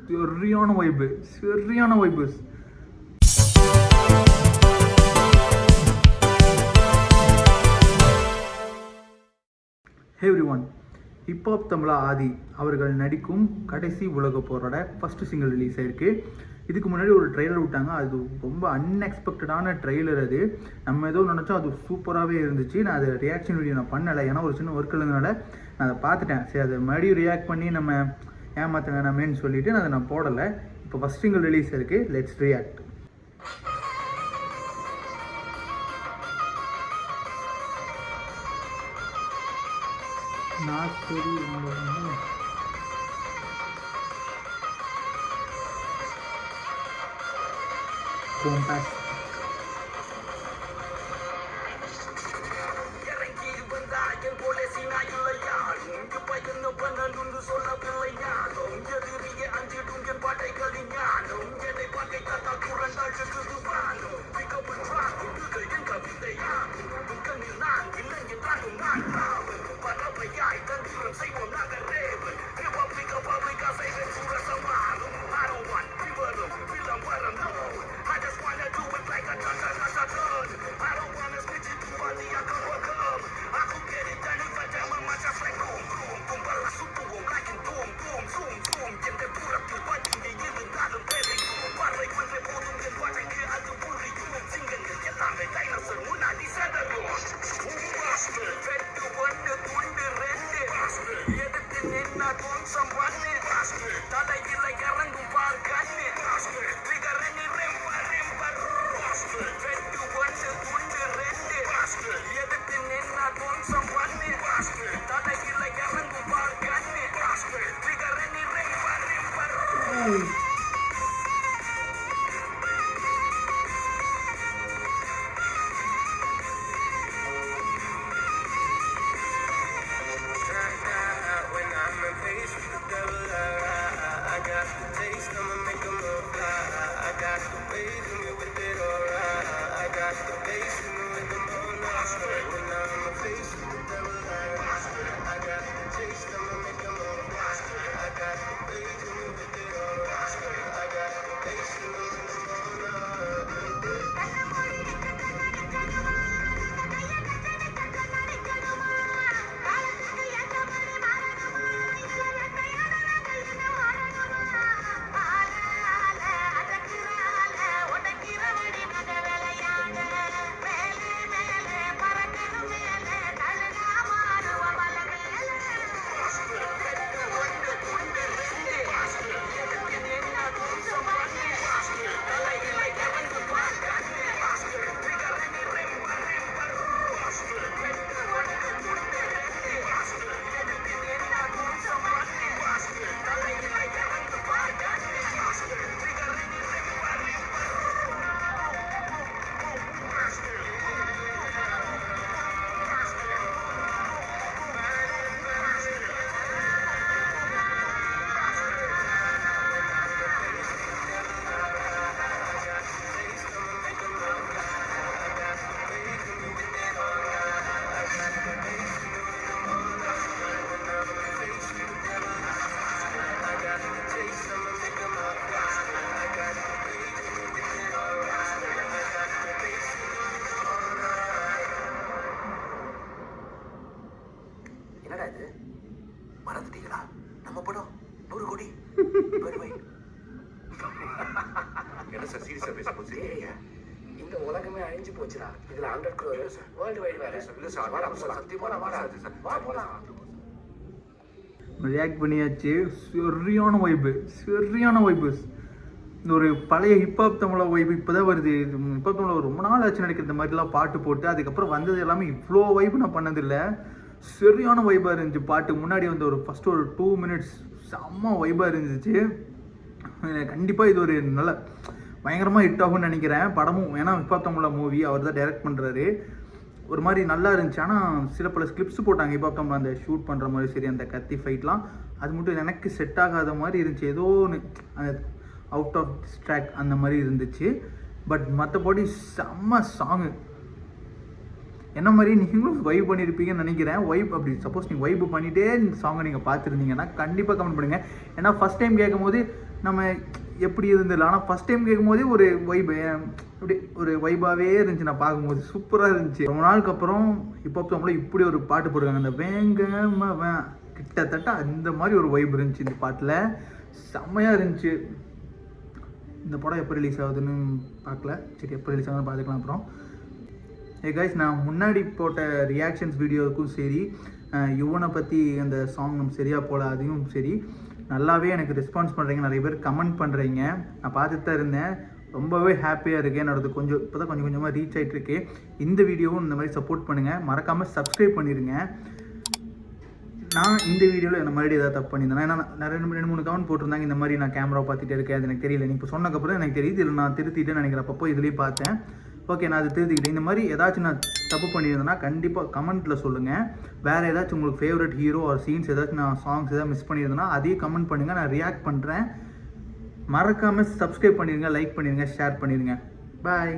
சரியான வைப்பு, சரியான வைப்பு. ஹே எவ்ரிவன், ஹிப்ஹாப் தமிழா ஆதி அவர்கள் நடிக்கும் கடைசி உலக போரோட ஃபஸ்ட்டு சிங்கிள் ரிலீஸ் ஆயிருக்கு. இதுக்கு முன்னாடி ஒரு ட்ரெய்லர் விட்டாங்க, அது ரொம்ப அன்எக்ஸ்பெக்டடான ட்ரெய்லர். அது நம்ம ஏதோ நினச்சோம், அது சூப்பராகவே இருந்துச்சு. நான் அது ரியாக்ஷன் வீடியோ நான் பண்ணலை, ஏன்னா ஒரு சின்ன ஒர்க் இருந்ததுனால நான் அதை பார்த்துட்டேன். சரி, அதை மறுபடியும் ரியாக்ட் பண்ணி நம்ம ஏமாற்ற வேணாமேன்னு சொல்லிவிட்டு நான் அதை நான் போடலை. இப்போ ஃபஸ்ட் சிங்கிள் ரிலீஸ் இருக்குது, லெட்ஸ் ரியாக்ட். நான் சரி கோம்பாஸ் மறந்துட்டீங்களா? நம்ம படம் 100 கோடி. என்ன சார் சீரியஸா பேச போறீங்க? இந்த உலகமே அழிஞ்சு போச்சுடா. இதுல 100 crore வேர்ல்ட் வைட் வேற. இல்ல சார், வாடா சத்தியமா வாடா சார். வா போலாம். ரியாக்ட் பண்ணியாச்சு. சரியான வைப்பு, சரியான வைப்பு. இந்த ஒரு பழைய ஹிப்ஹாப் தமிழா வைப்பு இப்போ தான் வருது. ஹிப்ஹாப் தமிழா ரொம்ப நாள் ஆச்சு நினைக்கிற இந்த மாதிரிலாம் பாட்டு போட்டு. அதுக்கப்புறம் வந்தது எல்லாமே இவ்வளோ வைப்பு நான் பண்ணதில்லை. சரியான வைப்பாக இருந்துச்சு பாட்டு. முன்னாடி வந்து ஒரு ஃபஸ்ட்டு ஒரு 2 minutes செம்ம வைப்பாக இருந்துச்சு. கண்டிப்பாக இது ஒரு நல்ல பயங்கரமாக ஹிட் ஆகும்னு நினைக்கிறேன் படமும். ஏன்னா ஹிப்ஹாப் தமிழா மூவி அவர் தான் டைரக்ட் பண்ணுறாரு. ஒரு மாதிரி நல்லா இருந்துச்சு. ஆனால் பல ஸ்கிரிப்ட்ஸ் போட்டாங்க ஹிப்ஹாப் தமிழா அந்த ஷூட் பண்ணுற மாதிரி. சரி, அந்த கத்தி ஃபைட்லாம் அது மட்டும் எனக்கு செட் ஆகாத மாதிரி இருந்துச்சு. ஏதோ ஒன்று அந்த அவுட் ஆஃப் ட்ராக் அந்த மாதிரி இருந்துச்சு. பட் மற்றபடி செம்ம சாங்கு. என்ன மாதிரி நீங்களும் வைப் பண்ணியிருப்பீங்கன்னு நினைக்கிறேன். வைப் அப்படி சப்போஸ் நீங்கள் வைப் பண்ணிகிட்டே இந்த சாங்கை நீங்கள் பார்த்துருந்தீங்கன்னா கண்டிப்பாக கமெண்ட் பண்ணுங்கள். ஏன்னா ஃபஸ்ட் டைம் கேட்கும்போது நம்ம எப்படி இருந்தில்ல, ஆனால் ஃபஸ்ட் டைம் கேட்கும்போதே ஒரு வைபு அப்படி ஒரு வைபாகவே இருந்துச்சு. நான் பார்க்கும்போது சூப்பராக இருந்துச்சு. ரொம்ப நாளுக்கு அப்புறம் ஹிப்ஹாப் சாங்கில் இப்படி ஒரு பாட்டு போடுறாங்க, அந்த வேங்கம கிட்டத்தட்ட அந்த மாதிரி ஒரு வைப் இருந்துச்சு இந்த பாட்டில். செம்மையாக இருந்துச்சு. இந்த படம் எப்போ ரிலீஸ் ஆகுதுன்னு பார்க்கல, சரி எப்போ ரிலீஸ் ஆகுதுன்னு பார்த்துக்கலாம். அப்புறம் கைஸ், நான் முன்னாடி போட்ட ரியாக்ஷன்ஸ் வீடியோவுக்கும் சரி, யுவனை பற்றி அந்த சாங் சரியாக போல அதையும் சரி, நல்லாவே எனக்கு ரெஸ்பான்ஸ் பண்ணுறீங்க. நிறைய பேர் கமெண்ட் பண்ணுறீங்க, நான் பார்த்துட்டு தான் இருந்தேன். ரொம்பவே ஹாப்பியாக இருக்கேன். என்னோடது கொஞ்சம் இப்போ தான் கொஞ்சம் கொஞ்சமாக ரீச் ஆகிட்டுருக்கு. இந்த வீடியோவும் இந்த மாதிரி சப்போர்ட் பண்ணுங்கள். மறக்காமல் சப்ஸ்கிரைப் பண்ணிடுங்க. நான் இந்த வீடியோவில் என்ன மறுபடியும் ஏதாவது தப்பு பண்ணியிருந்தேன். ஏன்னா நிறைய 2-3 கமெண்ட் போட்டிருந்தாங்க, இந்த மாதிரி நான் கேமரா பார்த்துட்டே இருக்கேன், அது எனக்கு தெரியல. நீ இப்போ சொன்னக்கப்புறம் எனக்கு தெரியுது, இதில் நான் திருத்திட்டேன்னு நினைக்கிறேன். அப்போ இதுலேயும் பார்த்தேன். ஓகே, நான் அதை திருத்திக்கிட்டேன். இந்த மாதிரி ஏதாச்சும் நான் தப்பு பண்ணியிருந்தேன்னா கண்டிப்பாக கமெண்ட்டில் சொல்லுங்கள். வேறு ஏதாச்சும் உங்களுக்கு ஃபேவரட் ஹீரோ ஆர் சீன்ஸ் ஏதாச்சும் நான் சாங்ஸ் ஏதாவது மிஸ் பண்ணியிருந்தேன்னா அதையும் கமெண்ட் பண்ணுங்கள், நான் ரியாக்ட் பண்ணுறேன். மறக்காமல் சப்ஸ்கிரைப் பண்ணிடுங்க, லைக் பண்ணிடுங்க, ஷேர் பண்ணிடுங்க. பாய்.